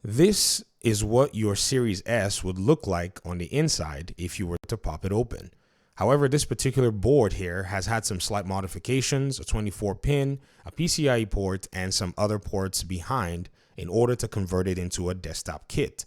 This is what your Series S would look like on the inside if you were to pop it open. However, this particular board here has had some slight modifications, a 24 pin, a PCIe port, and some other ports behind in order to convert it into a desktop kit.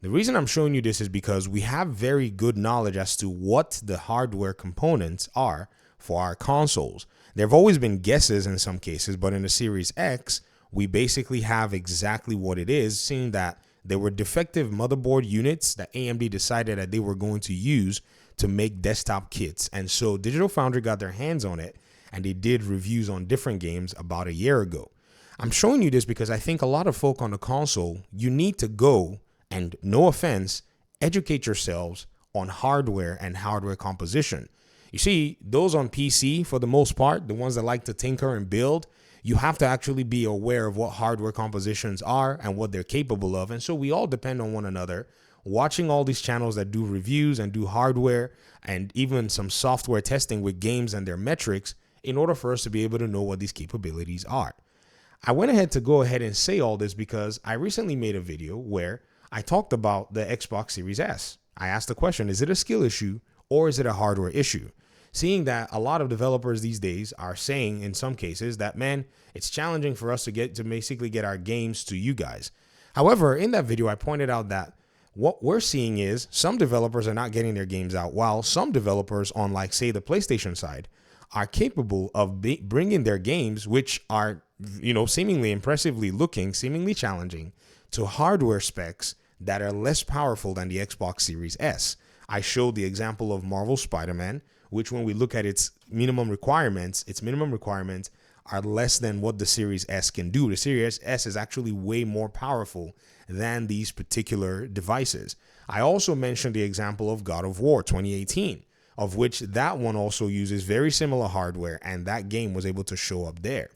The reason I'm showing you this is because we have very good knowledge as to what the hardware components are for our consoles. There have always been guesses in some cases, but in the Series X, we basically have exactly what it is, seeing that there were defective motherboard units that AMD decided that they were going to use to make desktop kits. And so Digital Foundry got their hands on it, and they did reviews on different games about a year ago. I'm showing you this because I think a lot of folk on the console, you need to go and, no offense, educate yourselves on hardware and hardware composition. You see, those on PC, for the most part, the ones that like to tinker and build, you have to actually be aware of what hardware compositions are and what they're capable of. And so we all depend on one another. Watching all these channels that do reviews and do hardware and even some software testing with games and their metrics in order for us to be able to know what these capabilities are. I went ahead to go ahead and say all this because I recently made a video where I talked about the Xbox Series S. I asked the question, is it a skill issue or is it a hardware issue? Seeing that a lot of developers these days are saying in some cases that, man, it's challenging for us to basically get our games to you guys. However, in that video, I pointed out that what we're seeing is some developers are not getting their games out, while some developers on, like, say, the PlayStation side are capable of bringing their games, which are, seemingly impressively looking, seemingly challenging, to hardware specs that are less powerful than the Xbox Series S. I showed the example of Marvel Spider-Man, which when we look at its minimum requirements are less than what the Series S can do. The Series S is actually way more powerful than these particular devices. I also mentioned the example of God of War 2018, of which that one also uses very similar hardware, and that game was able to show up there.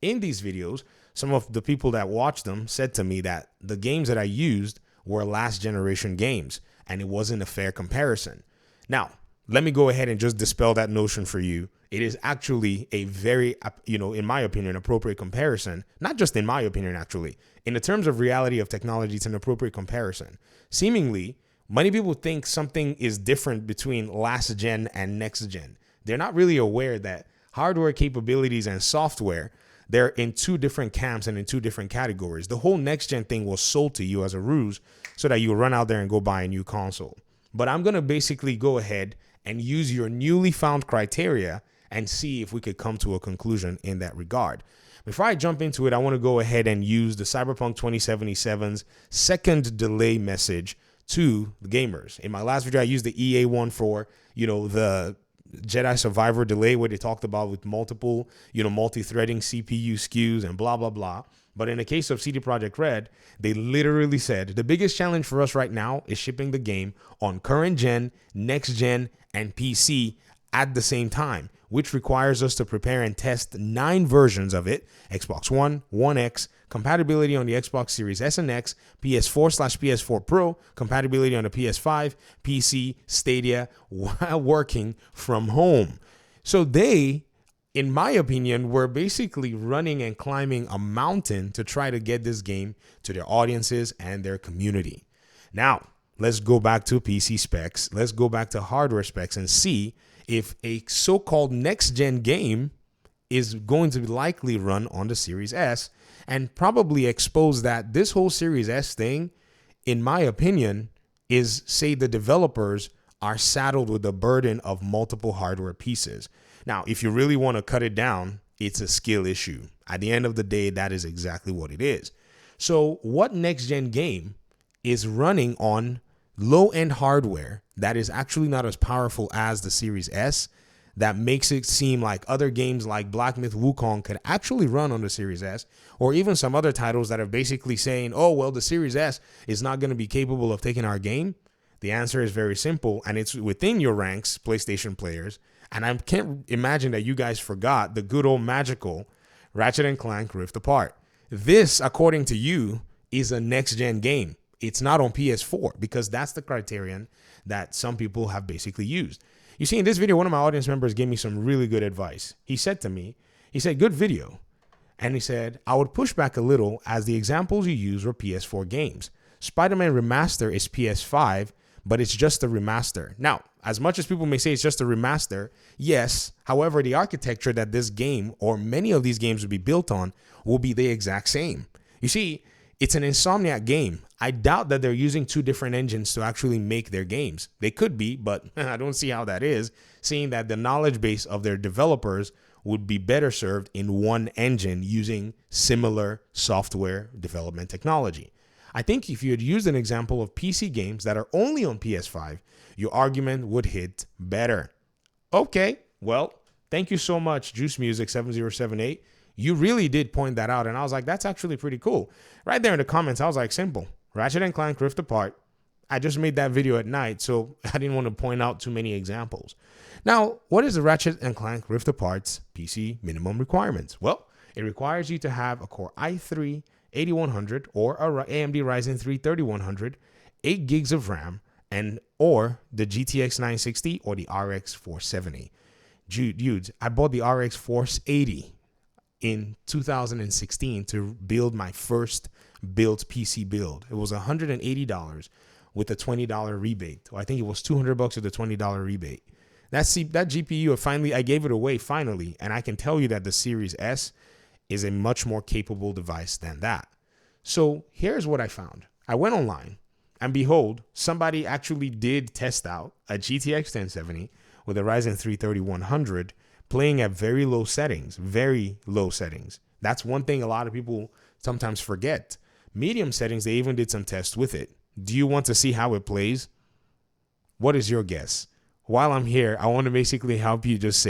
In these videos, some of the people that watched them said to me that the games that I used were last generation games, and it wasn't a fair comparison. Now, let me go ahead and just dispel that notion for you. It is actually a very, in my opinion, appropriate comparison. Not just in my opinion, actually. In the terms of reality of technology, it's an appropriate comparison. Seemingly, many people think something is different between last gen and next gen. They're not really aware that hardware capabilities and software, they're in two different camps and in two different categories. The whole next gen thing was sold to you as a ruse so that you run out there and go buy a new console. But I'm going to basically go ahead and use your newly found criteria and see if we could come to a conclusion in that regard. Before I jump into it, I want to go ahead and use the Cyberpunk 2077's second delay message to the gamers. In my last video, I used the EA one for, the Jedi Survivor delay, where they talked about with multiple, multi-threading CPU SKUs and blah, blah, blah. But in the case of CD Projekt Red, they literally said the biggest challenge for us right now is shipping the game on current gen, next gen, and PC at the same time, which requires us to prepare and test 9 versions of it: Xbox One, One X, compatibility on the Xbox Series S and X, PS4/PS4 Pro, compatibility on the PS5, PC, Stadia, while working from home. So they, in my opinion, were basically running and climbing a mountain to try to get this game to their audiences and their community. Now, let's go back to PC specs. Let's go back to hardware specs and see if a so-called next-gen game is going to likely run on the Series S, and probably expose that this whole Series S thing, in my opinion, is, say, the developers are saddled with the burden of multiple hardware pieces. Now, if you really want to cut it down, it's a skill issue. At the end of the day, that is exactly what it is. So what next-gen game is running on low-end hardware that is actually not as powerful as the Series S, that makes it seem like other games like Black Myth Wukong could actually run on the Series S, or even some other titles that are basically saying, oh, well, the Series S is not going to be capable of taking our game? The answer is very simple, and it's within your ranks, PlayStation players. And I can't imagine that you guys forgot the good old magical Ratchet and Clank Rift Apart. This, according to you, is a next-gen game. It's not on PS4, because that's the criterion that some people have basically used. You see, in this video, one of my audience members gave me some really good advice. He said to me, good video. And he said, I would push back a little as the examples you use were PS4 games. Spider-Man Remaster is PS5, but it's just a remaster. Now, as much as people may say it's just a remaster, yes. However, the architecture that this game or many of these games will be built on will be the exact same. You see, it's an Insomniac game. I doubt that they're using two different engines to actually make their games. They could be, but I don't see how that is, seeing that the knowledge base of their developers would be better served in one engine using similar software development technology. I think if you had used an example of PC games that are only on PS5, your argument would hit better. Okay, well, thank you so much, Juice Music 7078. You really did point that out, and I was like, that's actually pretty cool. Right there in the comments, I was like, simple. Ratchet and Clank Rift Apart. I just made that video at night, so I didn't want to point out too many examples. Now, what is the Ratchet and Clank Rift Apart's PC minimum requirements? Well, it requires you to have a Core i3 8100 or a AMD Ryzen 3 3100, 8 gigs of RAM, and or the GTX 960 or the RX 470. Dudes, I bought the RX 480 in 2016 to build my first built PC build. It was $180 with a $20 rebate. I think it was $200 with a $20 rebate. That GPU, I gave it away finally, and I can tell you that the Series S is a much more capable device than that. So here's what I found. I went online, and behold, somebody actually did test out a GTX 1070 with a Ryzen 3 3100 playing at very low settings. That's one thing a lot of people sometimes forget. Medium settings, they even did some tests with it. Do you want to see how it plays? What is your guess? While I'm here, I want to basically help you just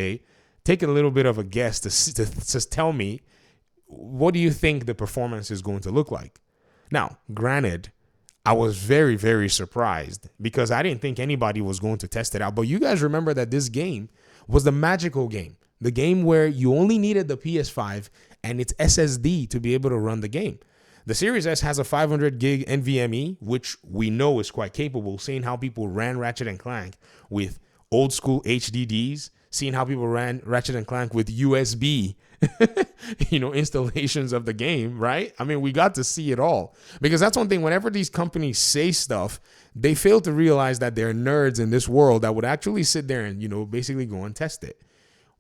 take a little bit of a guess to tell me, what do you think the performance is going to look like? Now, granted, I was very, very surprised because I didn't think anybody was going to test it out. But you guys remember that this game was the magical game, the game where you only needed the PS5 and its SSD to be able to run the game. The Series S has a 500 gig NVMe, which we know is quite capable, seeing how people ran Ratchet and Clank with old school HDDs, seeing how people ran Ratchet and Clank with USB, installations of the game, right? I mean, we got to see it all, because that's one thing. Whenever these companies say stuff, they fail to realize that they're nerds in this world that would actually sit there and, basically go and test it.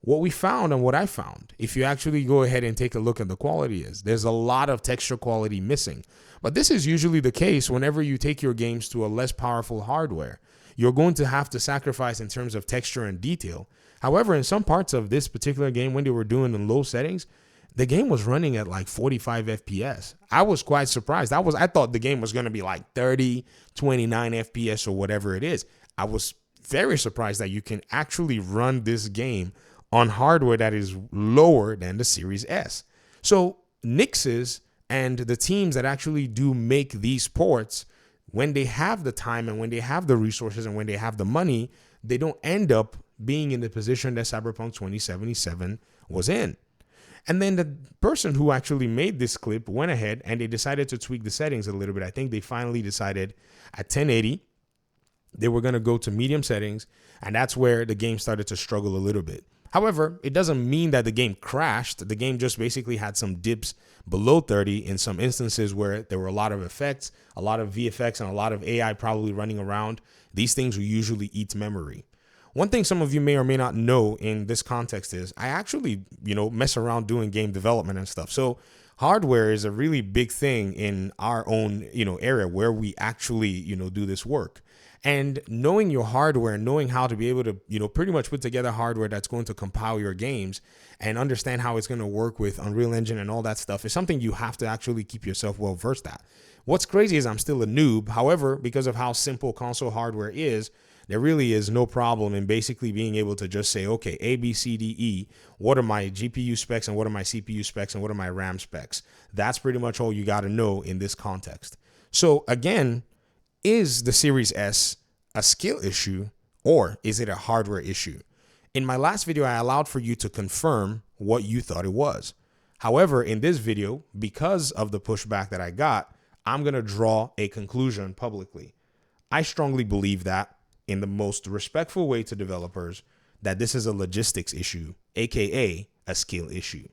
What we found and what I found, if you actually go ahead and take a look at the quality, is there's a lot of texture quality missing. But this is usually the case whenever you take your games to a less powerful hardware. You're going to have to sacrifice in terms of texture and detail. However, in some parts of this particular game, when they were doing in low settings, the game was running at like 45 FPS. I was quite surprised. I thought the game was going to be like 30, 29 FPS or whatever it is. I was very surprised that you can actually run this game on hardware that is lower than the Series S. So Nixes and the teams that actually do make these ports, when they have the time and when they have the resources and when they have the money, they don't end up being in the position that Cyberpunk 2077 was in. And then the person who actually made this clip went ahead and they decided to tweak the settings a little bit. I think they finally decided at 1080, they were going to go to medium settings, and that's where the game started to struggle a little bit. However, it doesn't mean that the game crashed. The game just basically had some dips below 30 in some instances where there were a lot of effects, a lot of VFX, and a lot of AI probably running around. These things will usually eat memory. One thing some of you may or may not know in this context is I actually, mess around doing game development and stuff. So hardware is a really big thing in our own, area where we actually, do this work. And knowing your hardware, knowing how to be able to, pretty much put together hardware that's going to compile your games and understand how it's going to work with Unreal Engine and all that stuff is something you have to actually keep yourself well versed at. What's crazy is I'm still a noob. However, because of how simple console hardware is, there really is no problem in basically being able to just say, okay, A, B, C, D, E, what are my GPU specs and what are my CPU specs and what are my RAM specs? That's pretty much all you got to know in this context. So again, is the Series S a skill issue or is it a hardware issue? In my last video, I allowed for you to confirm what you thought it was. However, in this video, because of the pushback that I got, I'm going to draw a conclusion publicly. I strongly believe that, in the most respectful way to developers, that this is a logistics issue, aka a skill issue.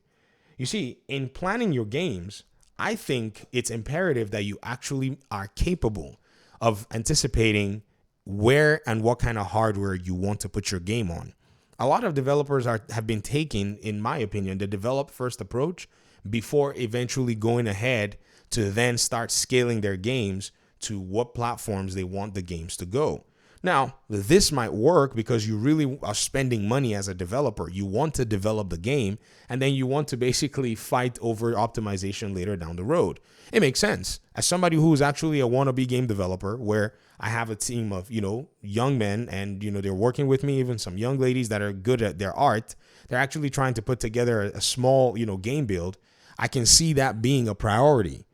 You see, in planning your games, I think it's imperative that you actually are capable of anticipating where and what kind of hardware you want to put your game on. A lot of developers have been taking, in my opinion, the develop first approach before eventually going ahead to then start scaling their games to what platforms they want the games to go. Now, this might work because you really are spending money as a developer. You want to develop the game, and then you want to basically fight over optimization later down the road. It makes sense. As somebody who's actually a wannabe game developer, where I have a team of, young men, and, they're working with me, even some young ladies that are good at their art, they're actually trying to put together a small, game build. I can see that being a priority.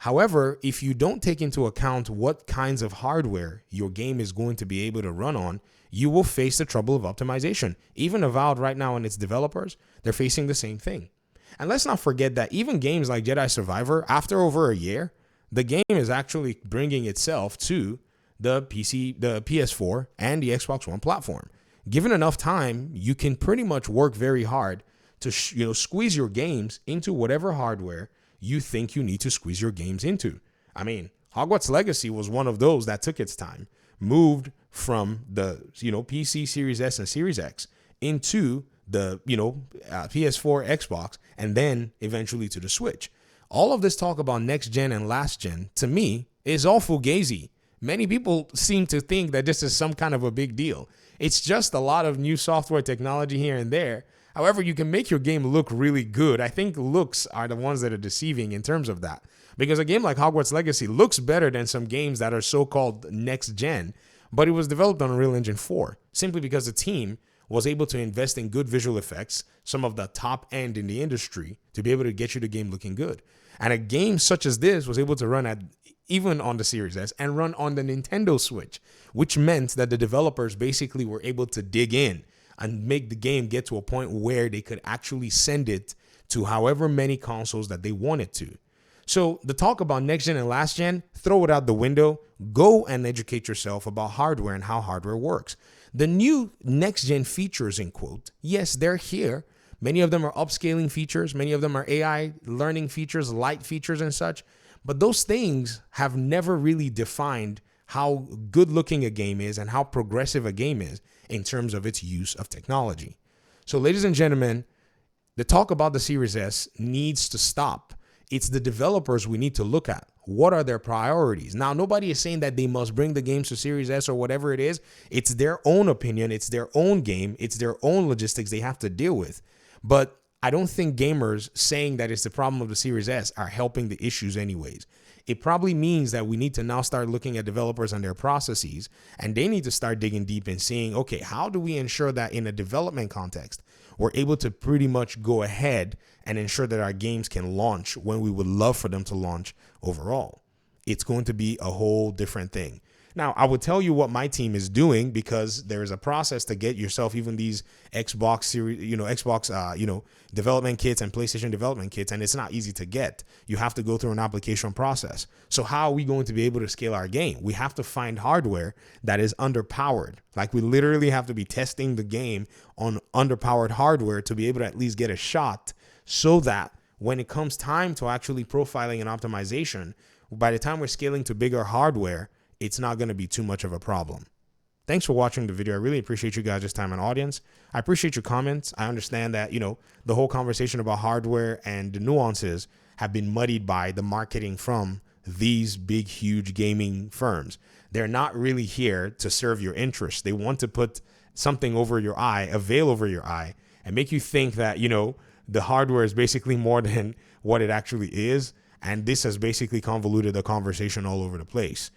However, if you don't take into account what kinds of hardware your game is going to be able to run on, you will face the trouble of optimization. Even Avowed right now and its developers, they're facing the same thing. And let's not forget that even games like Jedi Survivor, after over a year, the game is actually bringing itself to the PC, the PS4, and the Xbox One platform. Given enough time, you can pretty much work very hard to squeeze your games into whatever hardware you think you need to squeeze your games into. I mean, Hogwarts Legacy was one of those that took its time, moved from the PC, Series S, and Series X into the PS4, Xbox, and then eventually to the Switch. All of this talk about next gen and last gen, to me, is all fugazi. Many people seem to think that this is some kind of a big deal. It's just a lot of new software technology here and there. However, you can make your game look really good. I think looks are the ones that are deceiving in terms of that. Because a game like Hogwarts Legacy looks better than some games that are so-called next gen, but it was developed on Unreal Engine 4, simply because the team was able to invest in good visual effects, some of the top end in the industry, to be able to get you the game looking good. And a game such as this was able to run at even on the Series S and run on the Nintendo Switch, which meant that the developers basically were able to dig in and make the game get to a point where they could actually send it to however many consoles that they wanted to. So the talk about next gen and last gen, throw it out the window. Go and educate yourself about hardware and how hardware works. The new next gen features, in quote, yes, they're here. Many of them are upscaling features. Many of them are AI learning features, light features and such. But those things have never really defined how good looking a game is and how progressive a game is in terms of its use of technology. So ladies and gentlemen, the talk about the Series S needs to stop. It's the developers we need to look at. What are their priorities? Now, nobody is saying that they must bring the games to Series S or whatever it is. It's their own opinion. It's their own game. It's their own logistics they have to deal with. But I don't think gamers saying that it's the problem of the Series S are helping the issues anyways. It probably means that we need to now start looking at developers and their processes, and they need to start digging deep and seeing, okay, how do we ensure that in a development context, we're able to pretty much go ahead and ensure that our games can launch when we would love for them to launch overall. It's going to be a whole different thing. Now, I would tell you what my team is doing, because there is a process to get yourself even these Xbox series, Xbox, development kits and PlayStation development kits, and it's not easy to get. You have to go through an application process. So how are we going to be able to scale our game? We have to find hardware that is underpowered. Like, we literally have to be testing the game on underpowered hardware to be able to at least get a shot, so that when it comes time to actually profiling and optimization, by the time we're scaling to bigger hardware, it's not going to be too much of a problem. Thanks for watching the video. I really appreciate you guys' time and audience. I appreciate your comments. I understand that, the whole conversation about hardware and the nuances have been muddied by the marketing from these big, huge gaming firms. They're not really here to serve your interests. They want to put something over your eye, a veil over your eye, and make you think that, the hardware is basically more than what it actually is. And this has basically convoluted the conversation all over the place.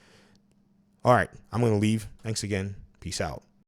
All right, I'm going to leave. Thanks again. Peace out.